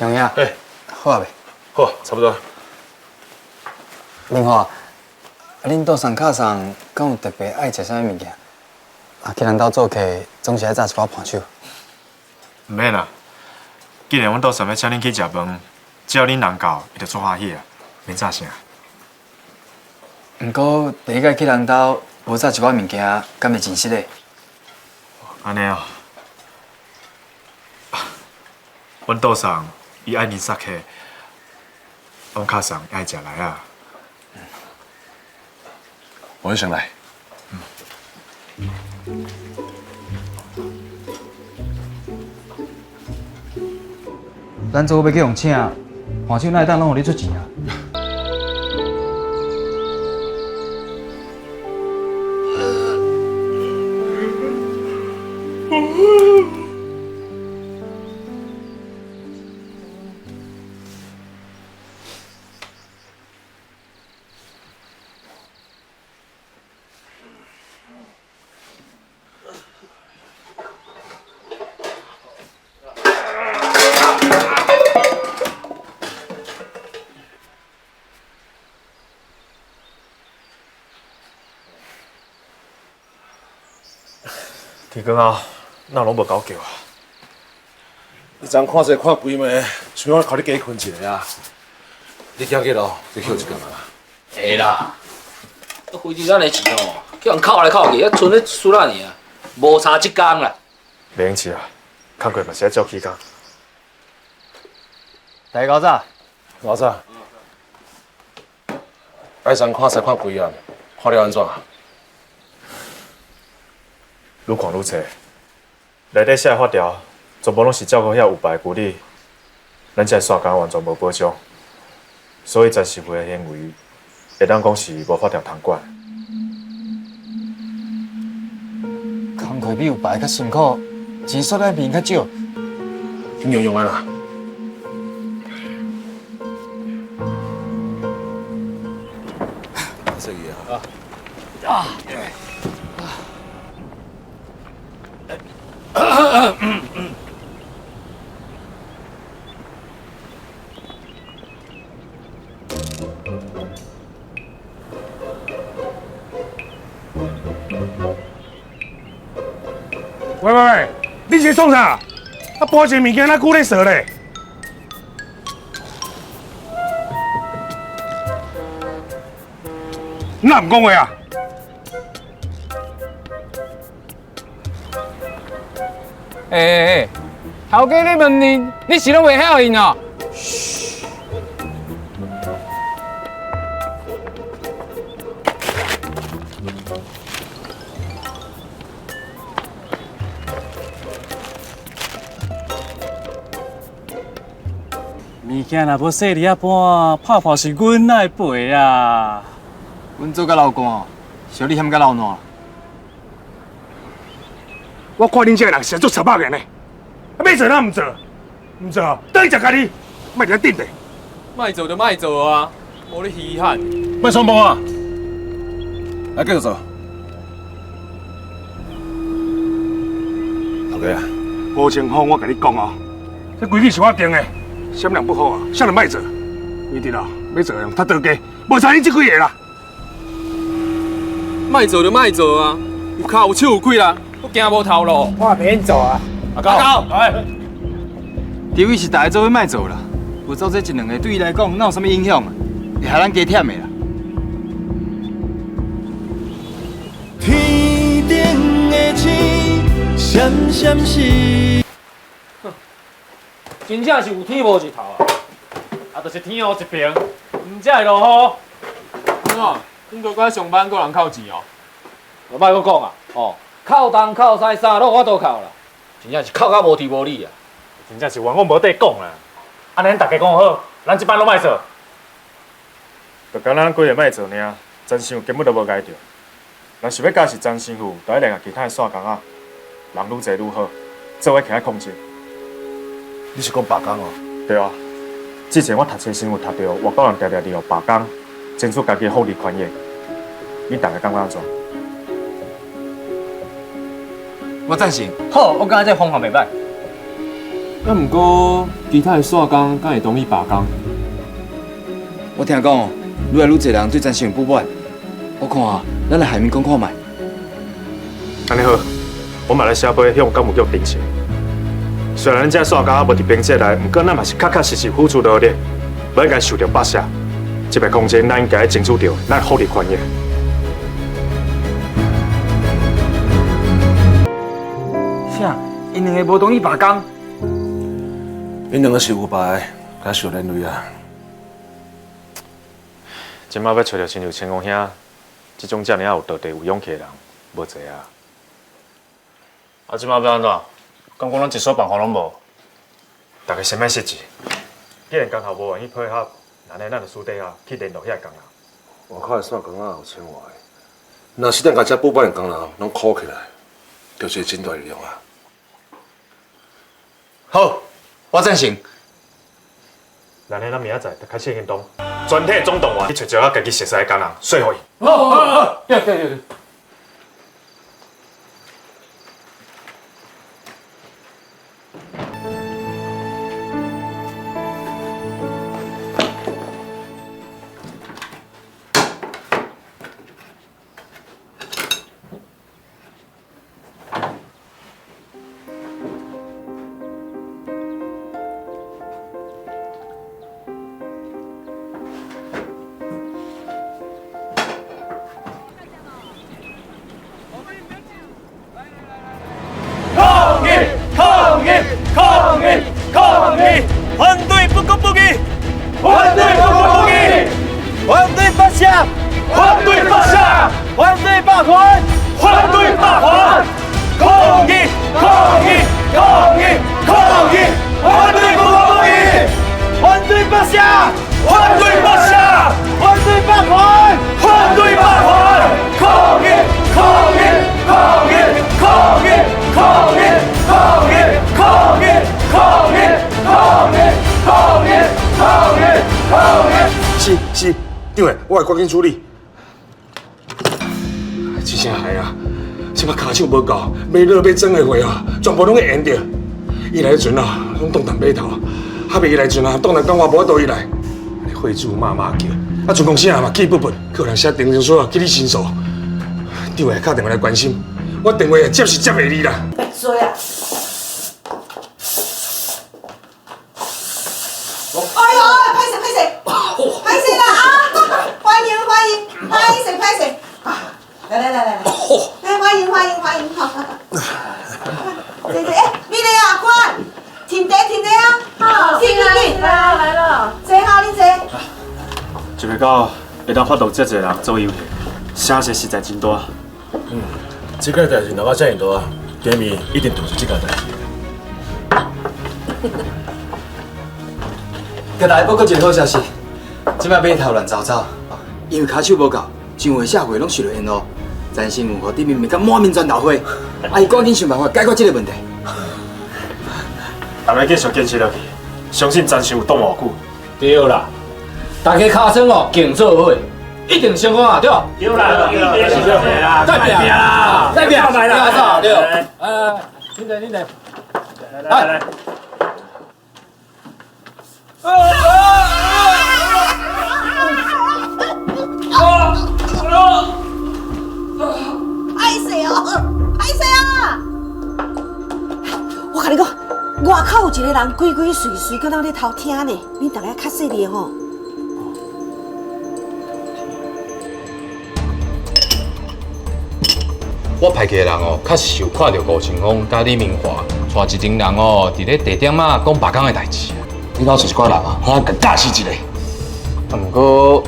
江爷，哎，好啊袂？好，差不多。林华，恁桌上卡上敢有特别爱食啥物物件？去咱兜做客，总是爱炸一寡盘手。唔免啦，既然阮桌上要请恁去食饭，只要恁人到，伊就足欢喜啊，免炸啥。毋过第一届去咱兜无炸一寡物件，敢会真实嘞？安尼哦，阮桌上伊爱年杀客，阮卡上爱食来啊。我先来。咱做要去用请，盘手哪会当拢互你出钱啊？天光啊，哪拢无搞叫啊？你昨看这看规暝，想我靠你加困一下啊！你行去咯，你休一工啊。会啦，飞机咱的钱哦，叫人扣来扣去，还剩咧输咱尔，无差一工啦。袂用吃啊，工课嘛是爱照起工。大家搞早。老早，爱昨看这看规暗，看了安怎？愈看愈济，内底写的法条全部拢是照顾遐有败的旧理，咱这刷工完全无保障，所以暂时会的行为，会当讲是无法条通管。工课比有排较辛苦，钱缩在面较少。你用啊啦。这个啊。喂，你是创啥？啊，搬一个物件哪久咧坐咧？你哪唔讲话啊？头家你问你是拢袂晓因哦？物件若要细哩啊搬，拍破是阮来赔啊！阮做甲老干，小你嫌甲老烂。我看恁这个人实在做贼百个呢，啊，要做哪唔做？唔做，等伊食家己，莫伫咧顶咧。卖做就卖做啊，无你稀罕。莫松绑啊！来继续做。头家啊，无情况我甲你讲哦，这规矩是我定的，什么人不好啊，啥人莫做。你知道，要做用踢刀家，无差你这几个啦。卖做就卖做啊，有脚有手有气啦，我惊无头路。我免做啊！阿高，哎，地位是大家做伙莫做啦，有做这一两个对伊来讲，哪有啥物影响啊？会害咱加忝的啦。天顶的星闪闪是。真正是有天无一头啊！啊，就是天黑一平，唔才会落雨。怎？恁都该上班，个人扣钱哦。我莫搁讲啊，哦，扣东扣西啥路我都扣啦，真正是扣到无天无理啊。真正是冤枉无得讲啦！安尼咱大家讲好，咱这班拢莫做。就讲咱几个莫做尔，真心有根本都无该着。若是要加是真心户，就要联合其他的线工啊，人愈济愈好，做伙徛在控制。你是讲罢工哦？对啊，之前我读册时有读到外国人常常利用罢工，争取家己的福利权益。你大家感觉安怎？我赞成。好，我感觉这方法袂歹。啊，毋过其他的线工敢会同意罢工？我听讲哦，愈来愈侪人对陈时运不满。我看啊，咱来海面讲看卖。安尼好，我嘛来写批向干部局申请。虽然咱这线工还无伫编制内，不过咱嘛是确确实实付出努力，不应该受到剥削。这个空间，咱应该争取到咱福利权益。啥？因两个无同意罢工？因两个是有牌，敢受连累啊！今麦要找到亲像千公兄这种遮尔有道德、有勇气的人，无济啊。啊，即马要安怎？敢讲咱一所办法拢无？大家先莫失志，既然工头无愿意配合，那呢，咱就私底下去联络遐工人。外口的线工啊有千外个，若是咱甲遮补班的工人拢苦起来，就是真大力量啊！好，我赞成。那呢，咱明仔载就开始行动，全体总动员去找一个家己熟悉的工人，说服伊。对。抗议！反对不公不义！反对不公不义！反对罢下！反对罢下！反对罢款！反对罢款！抗议！抗议！抗议！抗议！反对不公不义！反对罢下！反对罢下！反对罢款！反对罢款！抗议！抗议！抗议！抗议！抗议！抗议！抗议！抗议！抗议！抗议！抗议！抗议！是，长的，我会赶紧处理。一声害啊！即摆骹手无够，买肉买装的货啊，全部拢会淹着。伊来时阵啊，拢冻淡码头；还袂伊来时阵啊，冻淡讲我无法度伊来。会主骂叫，啊，全公司啊嘛气不忿，可能写定情书啊，叫你申诉。长的打电话来关心，我电话接是接袂你啦。别做啊！哎呦，拍谁啦啊！欢迎，拍谁！来，欢迎，好。对，你来啊，快，停地啊！好，停，来了，坐好，你坐。一个到会当发动遮济人做游戏，声势实在真大。这个代志闹到遮尔大，下面一定就是这个代志。给大家报告一个好消息，即摆码头乱糟糟，因为骹手无够，上回下回拢受到淹污。陈新有互地面面甲满面全投灰，伊赶紧想办法解决这个问题。大家继续坚持落去，相信真是有挡偌久。对啦，大家尻川哦，竞做伙，一定成功啊，对吧？对啦，再拼啦，来啦，对。你来，来。拍谁啊！我跟你讲，外口有一个人鬼鬼祟祟，敢若咧偷听呢，你大家较细腻吼。我派去的人哦，确实有看到吴清风甲李明华带一群人哦，伫咧地点啊讲罢工的代志。你老是一挂人啊，好甲打死一个。啊，不过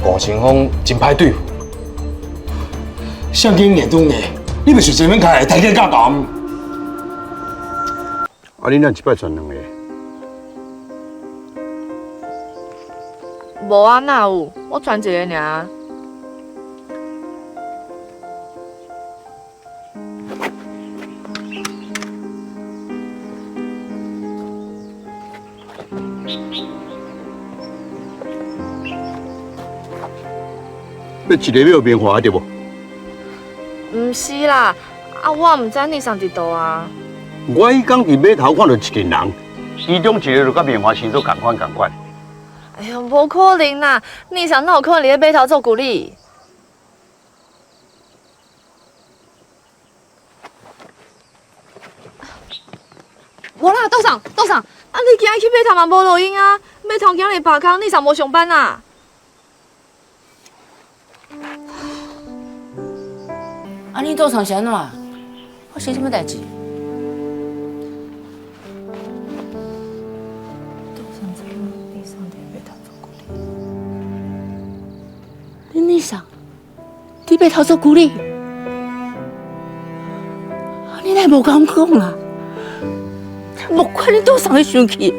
吴清风真歹对付。相经硬拄硬，你咪是前面开来大家教讲。啊，你咱一摆传两个？无啊，哪有？我传一个尔。要一个要变化对无？毋是啦，啊，我毋知你上伫倒啊。我迄天伫码头看到一群人，其中一个就甲棉花星座共款。哎呀，无可能啦！你想哪有可能伫咧码头做古理？无啦，道上，啊！你今日去码头嘛无录音啊？码头今日罢工，你上无上班啊？啊，你道上是安怎？发生什么代志？你上，你码头做古理？你哪无甲我讲啊？莫怪你倒上会生气。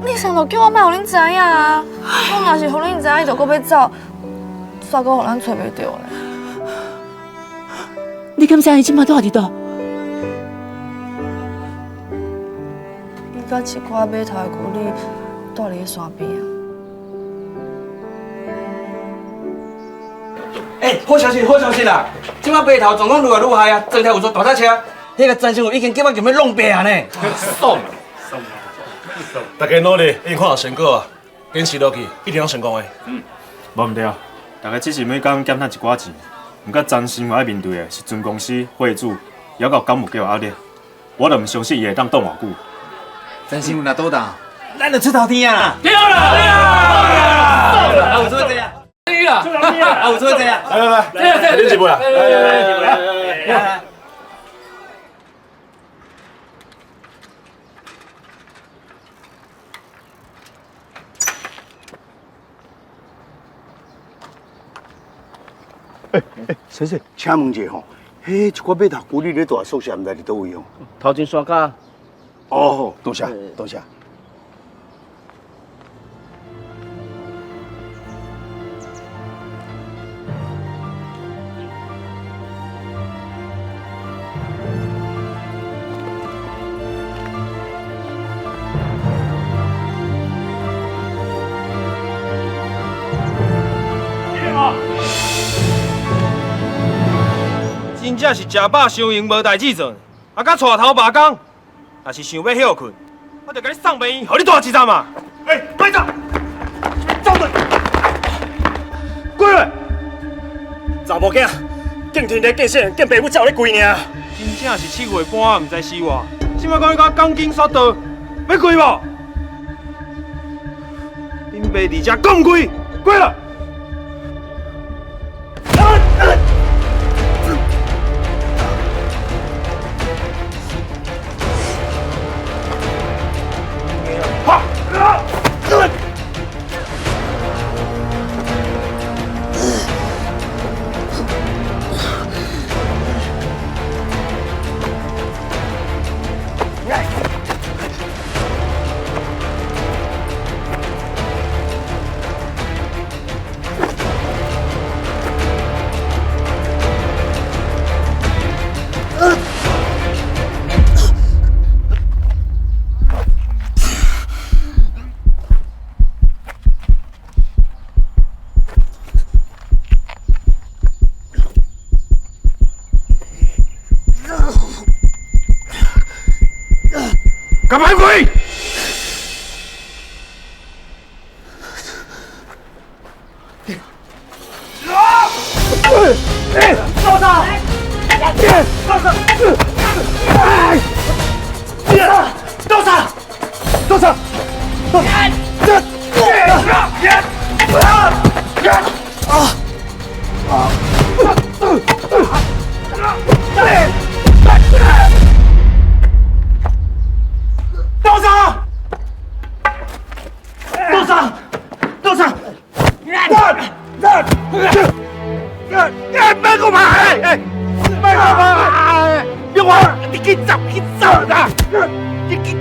你上就叫我莫互恁知影啊！我若是互恁知影，伊就搁要走，煞搁互咱找袂着咧。你敢知伊即摆住伫倒？伊甲一寡码头的古理住伫咧山边啊。好消息啦！即摆码头状况愈来愈歹啊，整条有座大卡车，迄个陈师傅已经叫我叫要弄白啊呢。爽！大家努力，一定看到成果啊！坚持落去，一定能成功的。无毋对，大家只是每工减赚一寡钱，毋过真心我要面对的是全公司会主还有干部给我压力，我就毋相信伊会当挡偌久。陈师傅若倒档，咱就出头天啊！对啦！啊，有做这样。啊，有做这样。来，恁一步啦！来。先生，请问一下吼，迄一寡码头古里咧大宿舍毋知伫倒位哦？头前山脚。哦，多谢。真正是食饱伤营无代志做，啊，甲带头罢工，若是想要休困，我就甲你送病院，互你大一站啊！别走！走对！滚来！查某囝，见天地见世人见爸母才有咧跪尔。真正是7月半，毋知4月，现在讲你甲钢筋刷道，要跪无？恁爸伫遮讲跪，跪了！干嘛跪？道上！别过来！别过来！别过来！你去走的！你去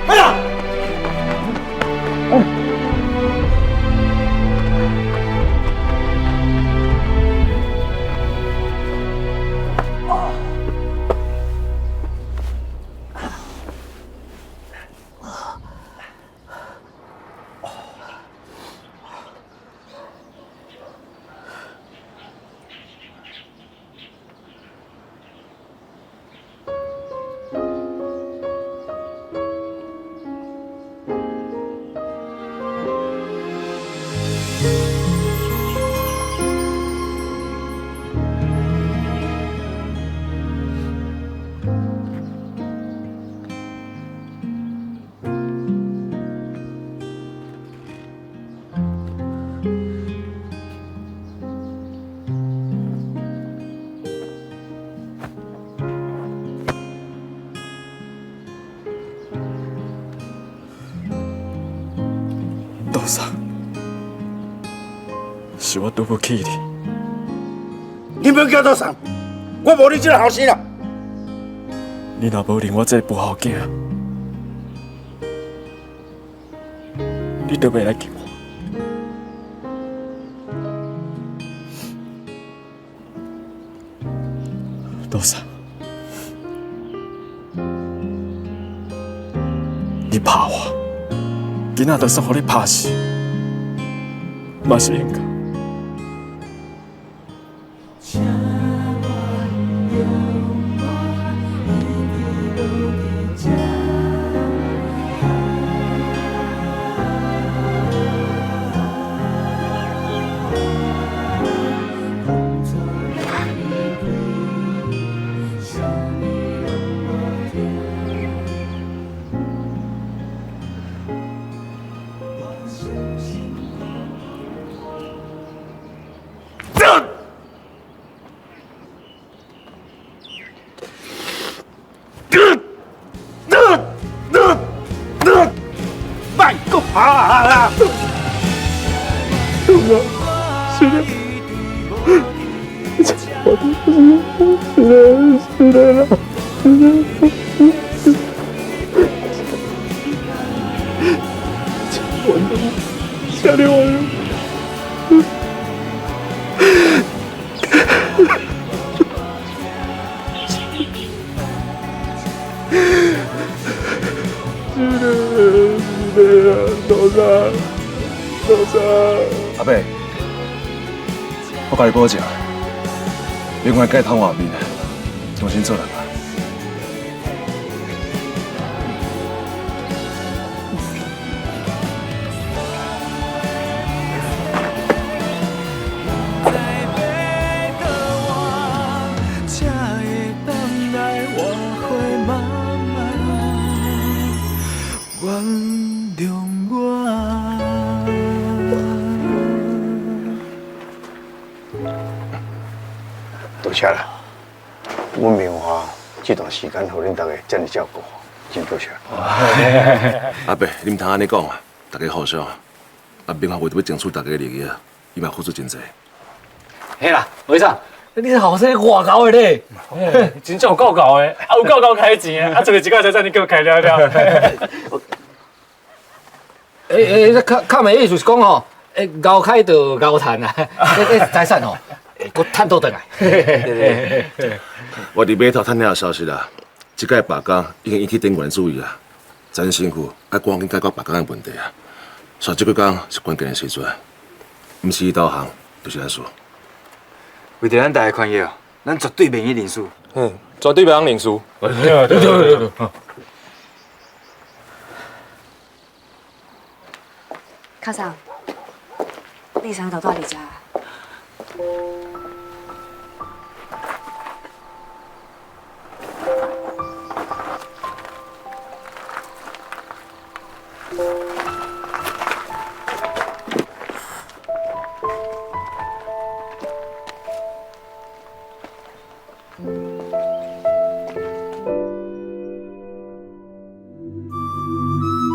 哎呀！杜桑，是我对不起你。你不要叫杜桑，我无你这个后生啦。你若无认我这个不好囝，你就袂来救我。杜桑，你拍我，今仔就算互你拍死，嘛是应该。卖个爬啦！是的，是的，是的，下流完了。杜桑，杜桑，阿伯，我甲你保证，永远改头换面，重新做人啊！多谢啦，阮明华这段时间，互恁大家这么照顾，真多谢。阿伯，你唔通安尼讲啊！大家互相，啊，明华为着要争取大家的利益啊，伊嘛付出真济。嘿啦，为啥？你这后生外高的咧，真正有够高的，啊有够高开钱的，啊这个一个才你给我开了了。较明意思是讲吼，高开就高赚啊，财产吼，佫赚倒转来。我伫码头探听到消息啦，即届罢工已经引起顶悬注意啊，詹师傅要赶紧解决罢工的问题啊。所以这几天是关键的时阵，毋是伊导航，就是咱输。为着咱大家权益哦，咱绝对免去认输。绝对袂当认输。对。卡桑，你啥都住伫遮？